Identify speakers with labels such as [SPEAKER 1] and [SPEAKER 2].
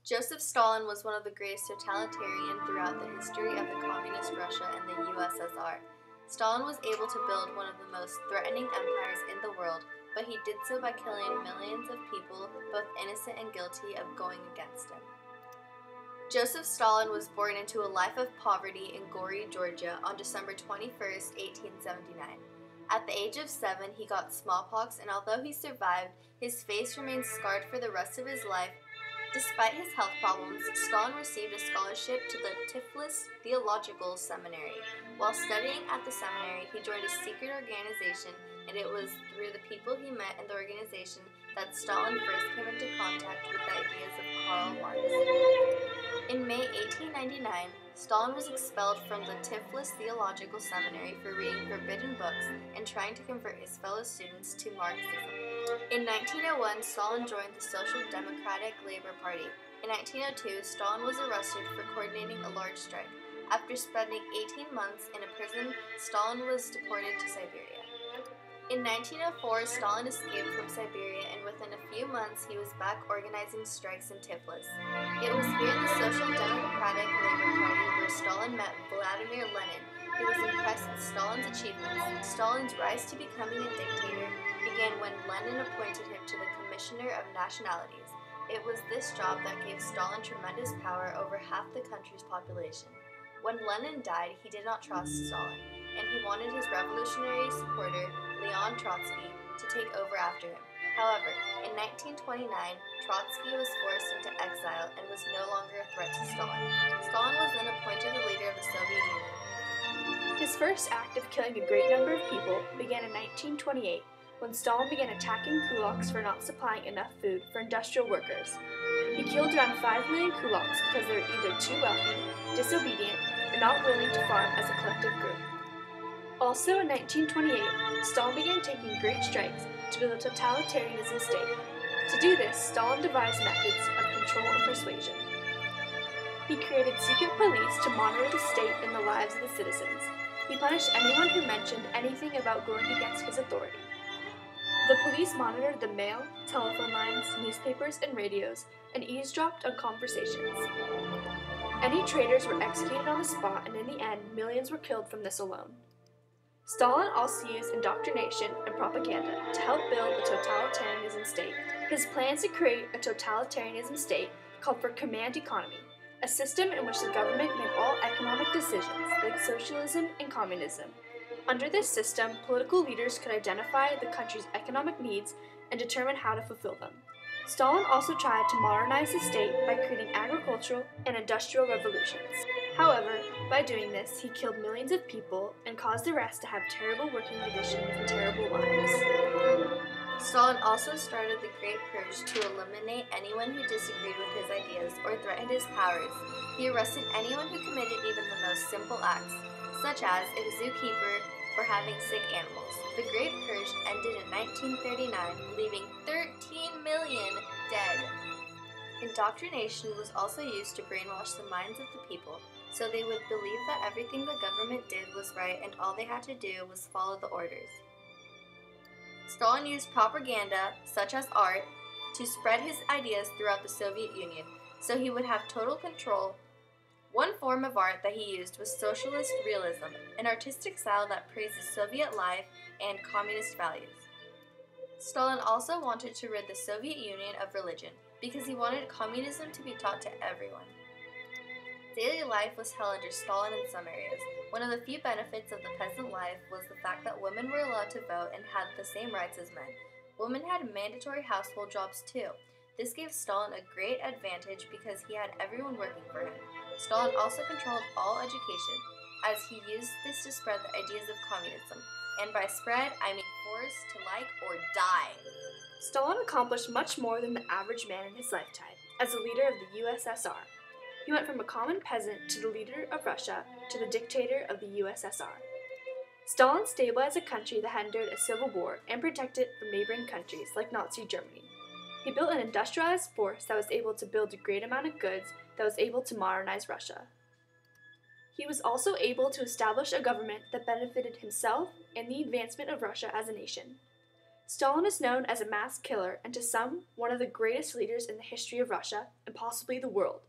[SPEAKER 1] Joseph Stalin was one of the greatest totalitarians throughout the history of the Communist Russia and the USSR. Stalin was able to build one of the most threatening empires in the world, but he did so by killing millions of people, both innocent and guilty of going against him. Joseph Stalin was born into a life of poverty in Gori, Georgia on December 21, 1879. At the age of 7, he got smallpox, and although he survived, his face remained scarred for the rest of his life. Despite his health problems, Stalin received a scholarship to the Tiflis Theological Seminary. While studying at the seminary, he joined a secret organization, and it was through the people he met in the organization that Stalin first came into contact with the ideas of Karl Marx. In May 1899, Stalin was expelled from the Tiflis Theological Seminary for reading forbidden books and trying to convert his fellow students to Marxism. In 1901, Stalin joined the Social Democratic Labor Party. In 1902, Stalin was arrested for coordinating a large strike. After spending 18 months in a prison, Stalin was deported to Siberia. In 1904, Stalin escaped from Siberia, and within a few months, he was back organizing strikes in Tiflis. It was here in the Social Democratic Labor Party where Stalin met Vladimir Lenin. He was impressed with Stalin's achievements. Stalin's rise to becoming a dictator began when Lenin appointed him to the Commissioner of Nationalities. It was this job that gave Stalin tremendous power over half the country's population. When Lenin died, he did not trust Stalin, and he wanted his revolutionary supporter, Leon Trotsky, to take over after him. However, in 1929, Trotsky was forced into exile and was no longer a threat to Stalin. Stalin was then appointed the leader of the Soviet Union.
[SPEAKER 2] His first act of killing a great number of people began in 1928, when Stalin began attacking kulaks for not supplying enough food for industrial workers. He killed around 5 million kulaks because they were either too wealthy, disobedient, or not willing to farm as a collective group. Also in 1928, Stalin began taking great strikes to build a totalitarianism state. To do this, Stalin devised methods of control and persuasion. He created secret police to monitor the state and the lives of the citizens. He punished anyone who mentioned anything about going against his authority. The police monitored the mail, telephone lines, newspapers, and radios, and eavesdropped on conversations. Any traitors were executed on the spot, and in the end, millions were killed from this alone. Stalin also used indoctrination and propaganda to help build a totalitarianism state. His plans to create a totalitarianism state called for command economy, a system in which the government made all economic decisions, like socialism and communism. Under this system, political leaders could identify the country's economic needs and determine how to fulfill them. Stalin also tried to modernize the state by creating agricultural and industrial revolutions. However, by doing this, he killed millions of people and caused the rest to have terrible working conditions and terrible lives.
[SPEAKER 1] Stalin also started the Great Purge to eliminate anyone who disagreed with his ideas or threatened his powers. He arrested anyone who committed even the most simple acts, such as a zookeeper or having sick animals. The Great Purge ended in 1939, leaving 13 million dead. Indoctrination was also used to brainwash the minds of the people, so they would believe that everything the government did was right and all they had to do was follow the orders. Stalin used propaganda, such as art, to spread his ideas throughout the Soviet Union, so he would have total control. One form of art that he used was socialist realism, an artistic style that praises Soviet life and communist values. Stalin also wanted to rid the Soviet Union of religion, because he wanted communism to be taught to everyone. Daily life was hell under Stalin in some areas. One of the few benefits of the peasant life was the fact that women were allowed to vote and had the same rights as men. Women had mandatory household jobs too. This gave Stalin a great advantage because he had everyone working for him. Stalin also controlled all education, as he used this to spread the ideas of communism. And by spread, I mean force to like or die.
[SPEAKER 2] Stalin accomplished much more than the average man in his lifetime as a leader of the USSR. He went from a common peasant to the leader of Russia to the dictator of the USSR. Stalin stabilized a country that had endured a civil war and protected it from neighboring countries like Nazi Germany. He built an industrialized force that was able to build a great amount of goods that was able to modernize Russia. He was also able to establish a government that benefited himself and the advancement of Russia as a nation. Stalin is known as a mass killer and to some, one of the greatest leaders in the history of Russia and possibly the world.